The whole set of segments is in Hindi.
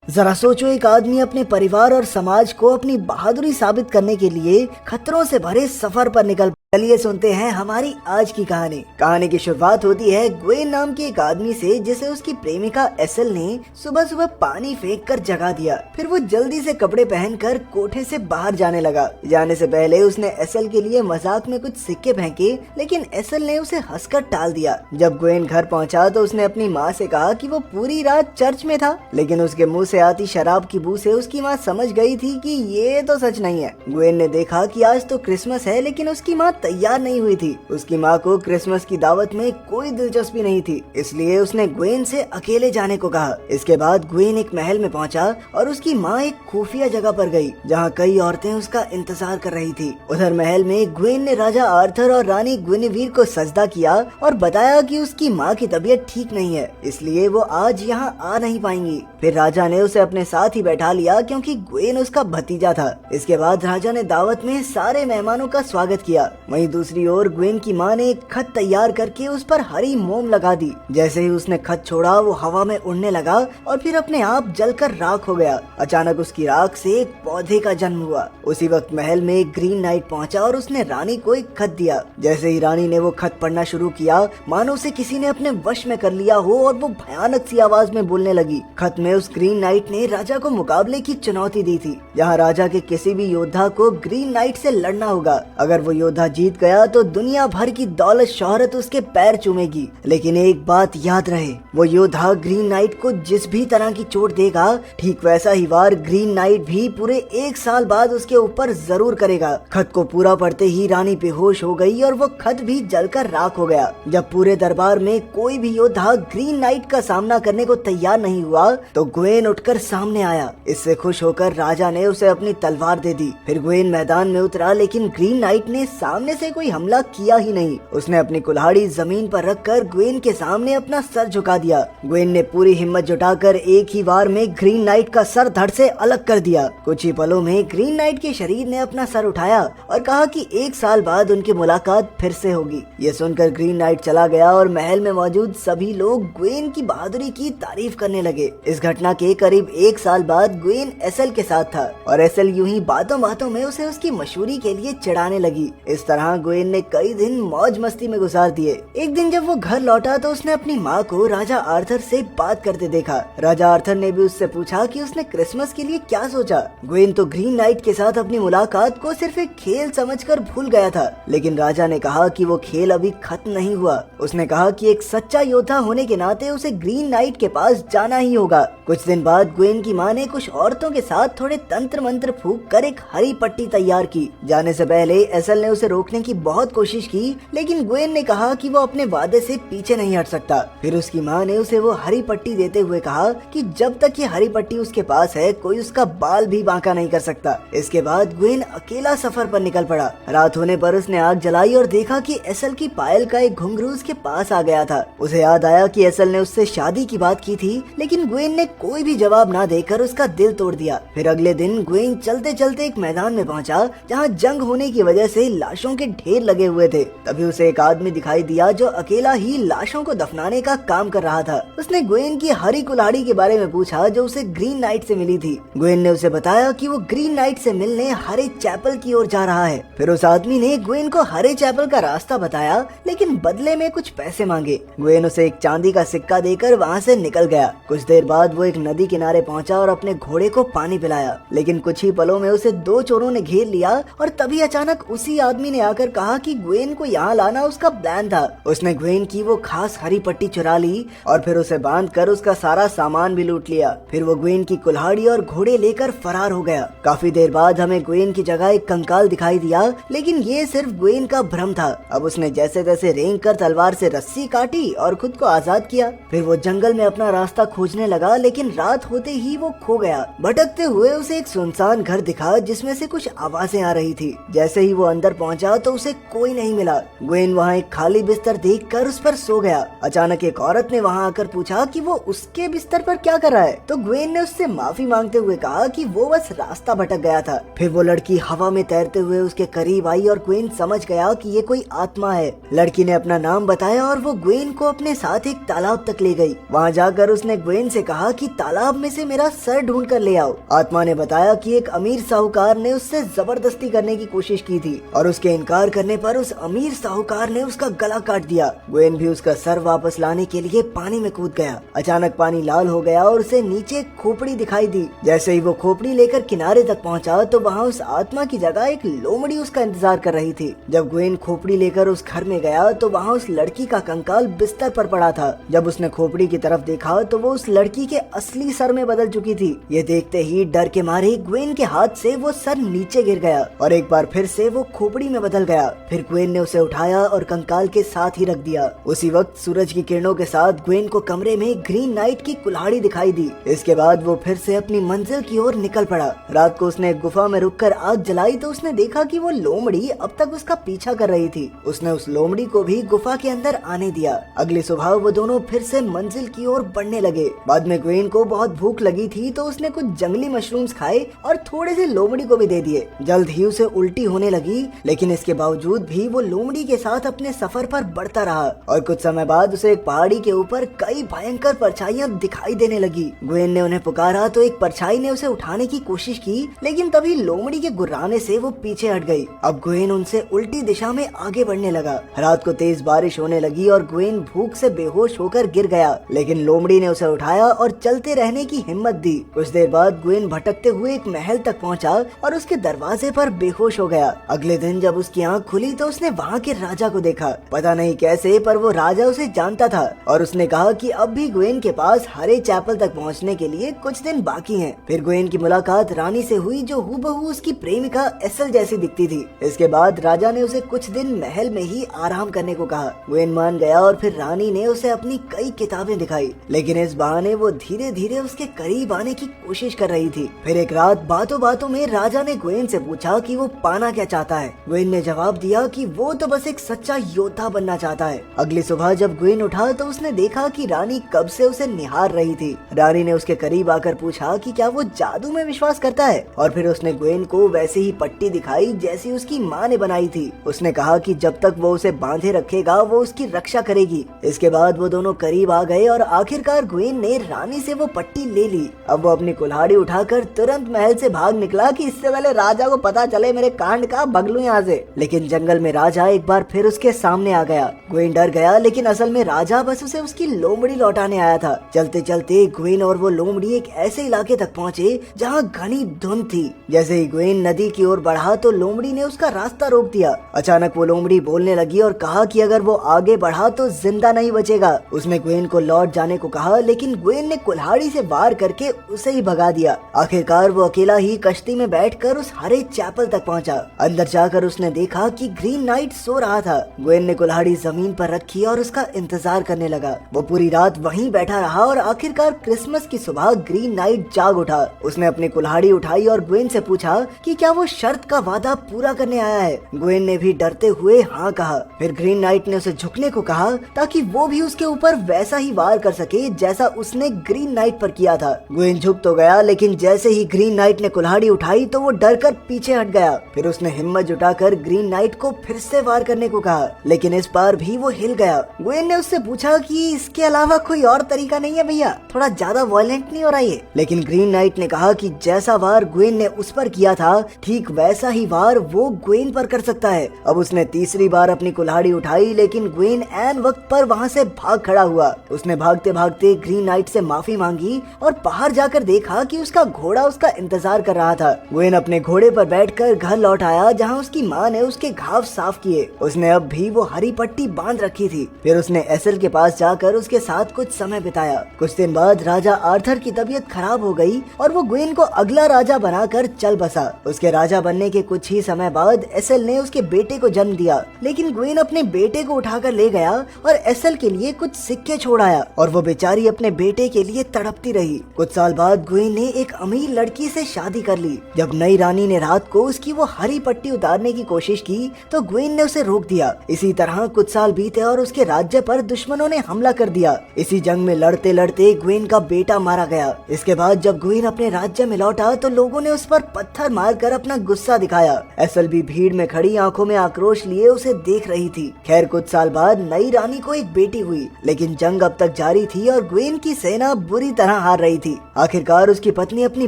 जरा सोचो, एक आदमी अपने परिवार और समाज को अपनी बहादुरी साबित करने के लिए खतरों से भरे सफर पर निकल। चलिए सुनते हैं हमारी आज की कहानी। कहानी की शुरुआत होती है ग्वेन नाम के एक आदमी से, जिसे उसकी प्रेमिका एसल ने सुबह सुबह पानी फेंक कर जगा दिया। फिर वो जल्दी से कपड़े पहनकर कोठे से बाहर जाने लगा। जाने से पहले उसने एसल के लिए मजाक में कुछ सिक्के फेंके, लेकिन एसल ने उसे हंसकर टाल दिया। जब ग्वेन घर पहुंचा तो उसने अपनी माँ से कहा कि वो पूरी रात चर्च में था, लेकिन उसके मुंह से आती शराब की बू से उसकी माँ समझ गई थी कि ये तो सच नहीं है। ग्वेन ने देखा कि आज तो क्रिसमस है, लेकिन उसकी माँ तैयार नहीं हुई थी। उसकी माँ को क्रिसमस की दावत में कोई दिलचस्पी नहीं थी, इसलिए उसने ग्वेन से अकेले जाने को कहा। इसके बाद ग्वेन एक महल में पहुंचा और उसकी माँ एक खुफिया जगह पर गई, जहाँ कई औरतें उसका इंतजार कर रही थी। उधर महल में ग्वेन ने राजा आर्थर और रानी ग्विनेवीर को सजदा किया और बताया कि उसकी माँ की तबीयत ठीक नहीं है, इसलिए वो आज यहाँ आ नहीं पाएंगी। फिर राजा ने उसे अपने साथ ही बैठा लिया, क्योंकि ग्वेन उसका भतीजा था। इसके बाद राजा ने दावत में सारे मेहमानों का स्वागत किया। वहीं दूसरी ओर ग्वेन की माँ ने एक खत तैयार करके उस पर हरी मोम लगा दी। जैसे ही उसने खत छोड़ा, वो हवा में उड़ने लगा और फिर अपने आप जलकर राख हो गया। अचानक उसकी राख से एक पौधे का जन्म हुआ। उसी वक्त महल में एक ग्रीन नाइट पहुंचा और उसने रानी को एक खत दिया। जैसे ही रानी ने वो खत पढ़ना शुरू किया, मानो उसे किसी ने अपने वश में कर लिया हो और वो भयानक सी आवाज में बोलने लगी। खत में उस ग्रीन नाइट ने राजा को मुकाबले की चुनौती दी थी, जहाँ राजा के किसी भी योद्धा को ग्रीन नाइट से लड़ना होगा। अगर वो योद्धा जीत गया तो दुनिया भर की दौलत शोहरत उसके पैर चूमेगी, लेकिन एक बात याद रहे, वो योद्धा ग्रीन नाइट को जिस भी तरह की चोट देगा, ठीक वैसा ही वार ग्रीन नाइट भी पूरे 1 साल बाद उसके ऊपर जरूर करेगा। खत को पूरा पढ़ते ही रानी बेहोश हो गई और वो खत भी जलकर राख हो गया। जब पूरे दरबार में कोई भी योद्धा ग्रीन नाइट का सामना करने को तैयार नहीं हुआ, तो ग्वेन उठकर सामने आया। इससे खुश होकर राजा ने उसे अपनी तलवार दे दी। फिर ग्वेन मैदान में उतरा, लेकिन ग्रीन नाइट ने सामने से कोई हमला किया ही नहीं। उसने अपनी कुल्हाड़ी जमीन पर रखकर ग्वेन के सामने अपना सर झुका दिया। ग्वेन ने पूरी हिम्मत जुटाकर एक ही वार में ग्रीन नाइट का सर धड़ से अलग कर दिया। कुछ ही पलों में ग्रीन नाइट के शरीर ने अपना सर उठाया और कहा कि 1 साल बाद उनकी मुलाकात फिर से होगी। ये सुनकर ग्रीन नाइट चला गया और महल में मौजूद सभी लोग ग्वेन की बहादुरी की तारीफ करने लगे। इस घटना के करीब 1 साल बाद ग्वेन एसल के साथ था और एसल यूं ही बातों बातों में उसे उसकी मशहूरी के लिए चिढ़ाने लगी। इस तरह ग्वेन ने कई दिन मौज मस्ती में गुजार दिए। एक दिन जब वो घर लौटा तो उसने अपनी माँ को राजा आर्थर से बात करते देखा। राजा आर्थर ने भी उससे पूछा कि उसने क्रिसमस के लिए क्या सोचा। ग्वेन तो ग्रीन नाइट के साथ अपनी मुलाकात को सिर्फ एक खेल समझकर भूल गया था, लेकिन राजा ने कहा कि वो खेल अभी खत्म नहीं हुआ। उसने कहा कि एक सच्चा योद्धा होने के नाते उसे ग्रीन नाइट के पास जाना ही होगा। कुछ दिन बाद ग्वेन की माँ ने कुछ औरतों के साथ थोड़े तंत्र मंत्र फूंक कर एक हरी पट्टी तैयार की। जाने से पहले एसल ने उसे रोकने की बहुत कोशिश की, लेकिन ग्वेन ने कहा कि वो अपने वादे से पीछे नहीं हट सकता। फिर उसकी माँ ने उसे वो हरी पट्टी देते हुए कहा कि जब तक ये हरी पट्टी उसके पास है, कोई उसका बाल भी बांका नहीं कर सकता। इसके बाद ग्वेन अकेला सफर पर निकल पड़ा। रात होने पर उसने आग जलाई और देखा कि एसल की पायल का एक घुंघरू उसके पास आ गया था। उसे याद आया कि एसल ने उससे शादी की बात की थी, लेकिन ग्वेन ने कोई भी जवाब ना देकर उसका दिल तोड़ दिया। फिर अगले दिन ग्वेन चलते चलते एक मैदान में पहुंचा, जहां जंग होने की वजह से लाशों के ढेर लगे हुए थे। तभी उसे एक आदमी दिखाई दिया जो अकेला ही लाशों को दफनाने का काम कर रहा था। उसने ग्वेन की हरी कुल्हाड़ी के बारे में पूछा जो उसे ग्रीन नाइट से मिली थी। ग्वेन ने उसे बताया कि वो ग्रीन नाइट से मिलने हरे चैपल की ओर जा रहा है। फिर उस आदमी ने ग्वेन को हरे चैपल का रास्ता बताया, लेकिन बदले में कुछ पैसे मांगे। ग्वेन उसे एक चांदी का सिक्का देकर वहाँ से निकल गया। कुछ देर बाद वो एक नदी किनारे पहुँचा और अपने घोड़े को पानी पिलाया, लेकिन कुछ ही पलों में उसे 2 चोरों ने घेर लिया और तभी अचानक उसी आदमी ने आकर कहा कि ग्वेन को यहाँ लाना उसका प्लान था। उसने ग्वेन की वो खास हरी पट्टी चुरा ली और फिर उसे बांध कर उसका सारा सामान भी लूट लिया। फिर वो ग्वेन की कुल्हाड़ी और घोड़े लेकर फरार हो गया। काफी देर बाद हमें ग्वेन की जगह एक कंकाल दिखाई दिया, लेकिन ये सिर्फ ग्वेन का भ्रम था। अब उसने जैसे तैसे रेंग कर तलवार से रस्सी काटी और खुद को आजाद किया। फिर वो जंगल में अपना रास्ता खोजने लगा, लेकिन रात होते ही वो खो गया। भटकते हुए उसे एक सुनसान घर दिखा, जिसमें से कुछ आवाजें आ रही थी। जैसे ही वो अंदर पहुंचा पहुंचा तो उसे कोई नहीं मिला। ग्वेन वहाँ एक खाली बिस्तर देखकर उस पर सो गया। अचानक एक औरत ने वहाँ आकर पूछा कि वो उसके बिस्तर पर क्या कर रहा है, तो ग्वेन ने उससे माफी मांगते हुए कहा कि वो बस रास्ता भटक गया था। फिर वो लड़की हवा में तैरते हुए उसके करीब आई और ग्वेन समझ गया कि ये कोई आत्मा है। लड़की ने अपना नाम बताया और वो ग्वेन को अपने साथ एक तालाब तक ले गई। वहाँ जाकर उसने ग्वेन से कहा कि तालाब में से मेरा सर ढूंढ कर ले आओ। आत्मा ने बताया कि एक अमीर साहूकार ने उससे जबरदस्ती करने की कोशिश की थी और उसके इनकार करने पर उस अमीर साहूकार ने उसका गला काट दिया। ग्वेन भी उसका सर वापस लाने के लिए पानी में कूद गया। अचानक पानी लाल हो गया और उसे नीचे खोपड़ी दिखाई दी। जैसे ही वो खोपड़ी लेकर किनारे तक पहुंचा तो वहाँ उस आत्मा की जगह एक लोमड़ी उसका इंतजार कर रही थी। जब ग्वेन खोपड़ी लेकर उस घर में गया तो वहाँ उस लड़की का कंकाल बिस्तर पर पड़ा था। जब उसने खोपड़ी की तरफ देखा तो वो उस लड़की के असली सर में बदल चुकी थी। ये देखते ही डर के मारे ग्वेन के हाथ से वो सर नीचे गिर गया और एक बार फिर से वो खोपड़ी में बदल गया। फिर ग्वेन ने उसे उठाया और कंकाल के साथ ही रख दिया। उसी वक्त सूरज की किरणों के साथ ग्वेन को कमरे में ग्रीन नाइट की कुल्हाड़ी दिखाई दी। इसके बाद वो फिर से अपनी मंजिल की ओर निकल पड़ा। रात को उसने एक गुफा में रुककर आग जलाई तो उसने देखा कि वो लोमड़ी अब तक उसका पीछा कर रही थी। उसने उस लोमड़ी को भी गुफा के अंदर आने दिया। अगली सुबह वो दोनों फिर से मंजिल की ओर बढ़ने लगे। बाद में ग्वेन को बहुत भूख लगी थी तो उसने कुछ जंगली मशरूम्स खाए और थोड़े से लोमड़ी को भी दे दिए। जल्द ही उसे उल्टी होने लगी, लेकिन इसके बावजूद भी वो लोमड़ी के साथ अपने सफर पर बढ़ता रहा और कुछ समय बाद उसे एक पहाड़ी के ऊपर कई भयंकर परछाइयां दिखाई देने लगी। ग्वेन ने उन्हें पुकारा तो एक परछाई ने उसे उठाने की कोशिश की, लेकिन तभी लोमड़ी के गुर्राने से वो पीछे हट गई। अब ग्वेन उनसे उल्टी दिशा में आगे बढ़ने लगा। रात को तेज बारिश होने लगी और ग्वेन भूख से बेहोश होकर गिर गया, लेकिन लोमड़ी ने उसे उठाया और चलते रहने की हिम्मत दी। कुछ देर बाद ग्वेन भटकते हुए एक महल तक पहुंचा और उसके दरवाजे पर बेहोश हो गया। अगले दिन जब उसकी आंख खुली तो उसने वहाँ के राजा को देखा। पता नहीं कैसे पर वो राजा उसे जानता था और उसने कहा कि अब भी ग्वेन के पास हरे चैपल तक पहुँचने के लिए कुछ दिन बाकी हैं। फिर ग्वेन की मुलाकात रानी से हुई जो हूबहू उसकी प्रेमिका एसल जैसी दिखती थी। इसके बाद राजा ने उसे कुछ दिन महल में ही आराम करने को कहा। ग्वेन मान गया और फिर रानी ने उसे अपनी कई किताबें दिखाई, लेकिन इस बहाने वो धीरे धीरे उसके करीब आने की कोशिश कर रही थी। फिर एक रात बातों बातों में राजा ने ग्वेन से पूछा कि वो पाना क्या चाहता है। ग्वेन ने जवाब दिया कि वो तो बस एक सच्चा योद्धा बनना चाहता है। अगली सुबह जब ग्वेन उठा तो उसने देखा कि रानी कब से उसे निहार रही थी। रानी ने उसके करीब आकर पूछा कि क्या वो जादू में विश्वास करता है और फिर उसने ग्वेन को वैसे ही पट्टी दिखाई जैसी उसकी माँ ने बनाई थी। उसने कहा कि जब तक वो उसे बांधे रखेगा वो उसकी रक्षा करेगी। इसके बाद वो दोनों करीब आ गए और आखिरकार ग्वेन ने रानी से वो पट्टी ले ली। अब वो अपनी कुल्हाड़ी उठाकर तुरंत महल से भाग निकला कि इससे पहले राजा को पता चले मेरे कांड का, भाग लूं यहाँ से। लेकिन जंगल में राजा एक बार फिर उसके सामने आ गया। ग्वेन डर गया, लेकिन असल में राजा बस उसे उसकी लोमड़ी लौटाने आया था। चलते चलते ग्वेन और वो लोमड़ी एक ऐसे इलाके तक पहुँचे जहाँ घनी धुंध थी। जैसे ही ग्वेन नदी की ओर बढ़ा तो लोमड़ी ने उसका रास्ता रोक दिया। अचानक वो लोमड़ी बोलने लगी और कहा कि अगर वो आगे बढ़ा तो जिंदा नहीं बचेगा। उसने ग्वेन को लौट जाने को कहा, लेकिन ग्वेन ने कुल्हाड़ी से वार करके उसे ही भगा दिया। आखिरकार वो अकेला ही कश्ती में बैठकर उस हरे चैपल तक पहुंचा। अंदर जाकर उसने देखा कि ग्रीन नाइट सो रहा था। ग्वेन ने कुल्हाड़ी जमीन पर रखी और उसका इंतजार करने लगा। वो पूरी रात वहीं बैठा रहा और आखिरकार क्रिसमस की सुबह ग्रीन नाइट जाग उठा। उसने अपनी कुल्हाड़ी उठाई और ग्वेन से पूछा कि क्या वो शर्त का वादा पूरा करने आया है। ग्वेन ने भी डरते हुए हाँ कहा। फिर ग्रीन नाइट ने उसे झुकने को कहा ताकि वो भी उसके ऊपर वैसा ही वार कर सके जैसा उसने ग्रीन नाइट पर किया था। ग्वेन झुक तो गया, लेकिन जैसे ही ग्रीन नाइट ने कुल्हाड़ी उठाई तो वो डर कर पीछे हट गया। फिर उसने हिम्मत जुटाकर ग्रीन नाइट को फिर से वार करने को कहा, लेकिन इस बार भी वो हिल गया। ग्वेन ने उससे पूछा कि इसके अलावा कोई और तरीका नहीं है भैया, थोड़ा ज्यादा वायलेंट नहीं हो रहा है। लेकिन ग्रीन नाइट ने कहा कि जैसा वार ग्वेन ने उस पर किया था ठीक वैसा ही वार वो ग्वेन पर कर सकता है। अब उसने तीसरी बार अपनी कुल्हाड़ी उठाई, लेकिन ग्वेन ऐन वक्त पर वहाँ से भाग खड़ा हुआ। उसने भागते भागते ग्रीन नाइट से माफी मांगी और बाहर जाकर देखा कि उसका घोड़ा उसका इंतजार कर रहा था। ग्वेन अपने घोड़े पर बैठकर घर लौट आया जहाँ उसकी माँ ने उसके घाव साफ किए। उसने अब भी वो हरी पट्टी बांध रखी थी। फिर उसने एसल के पास जाकर उसके साथ कुछ समय बिताया। कुछ दिन बाद राजा आर्थर की तबीयत खराब हो गई और वो ग्वेन को अगला राजा बनाकर चल बसा। उसके राजा बनने के कुछ ही समय बाद एसल ने उसके बेटे को जन्म दिया, लेकिन ग्वेन अपने बेटे को उठाकर ले गया और एसल के लिए कुछ सिक्के छोड़ आया और वो बेचारी अपने बेटे के लिए तड़पती रही। कुछ साल बाद ग्वेन ने एक अमीर लड़की से शादी कर ली। जब नई रानी ने रात को उसकी वो हरी पट्टी उतारने की कोशिश की तो ग्वेन ने उसे रोक दिया। इसी तरह कुछ साल बीते और उसके राज्य पर दुश्मनों ने हमला कर दिया। इसी जंग में लड़ते लड़ते ग्वेन का बेटा मारा गया। इसके बाद जब ग्वेन अपने राज्य में लौटा तो लोगों ने उस पर पत्थर मारकर अपना गुस्सा दिखाया। एसएलबी भीड़ में खड़ी आंखों में आक्रोश लिए उसे देख रही थी। खैर कुछ साल बाद नई रानी को एक बेटी हुई, लेकिन जंग अब तक जारी थी और ग्वेन की सेना बुरी तरह हार रही थी। आखिरकार उसकी पत्नी अपनी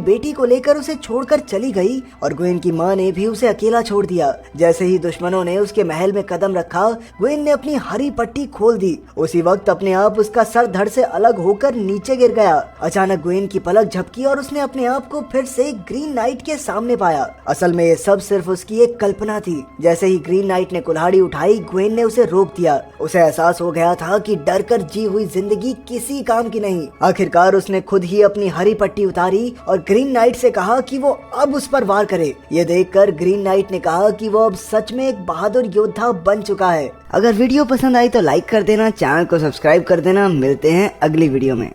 बेटी को लेकर उसे छोड़कर चली गई और ग्वेन की मां ने भी उसे अकेला छोड़ दिया। जैसे ही दुश्मनों ने उसके महल में कदम रखा, ग्वेन ने अपनी हरी पट्टी खोल दी। उसी वक्त अपने आप उसका सर धड़ से अलग होकर नीचे गिर गया। अचानक ग्वेन की पलक झपकी और उसने अपने आप को फिर से ग्रीन नाइट के सामने पाया। असल में ये सब सिर्फ उसकी एक कल्पना थी। जैसे ही ग्रीन नाइट ने कुल्हाड़ी उठाई, ग्वेन ने उसे रोक दिया। उसे एहसास हो गया था कि डर कर जी हुई जिंदगी किसी काम की नहीं। आखिरकार उसने खुद ही अपनी हरी पट्टी उतारी और ग्रीन नाइट से कहा कि वो अब उस पर वार करे। ये देखकर ग्रीन नाइट ने कहा कि वो अब सच में एक बहादुर योद्धा बन चुका है। अगर वीडियो पसंद आई तो लाइक कर देना, चैनल को सब्सक्राइब कर देना। मिलते हैं अगली वीडियो में।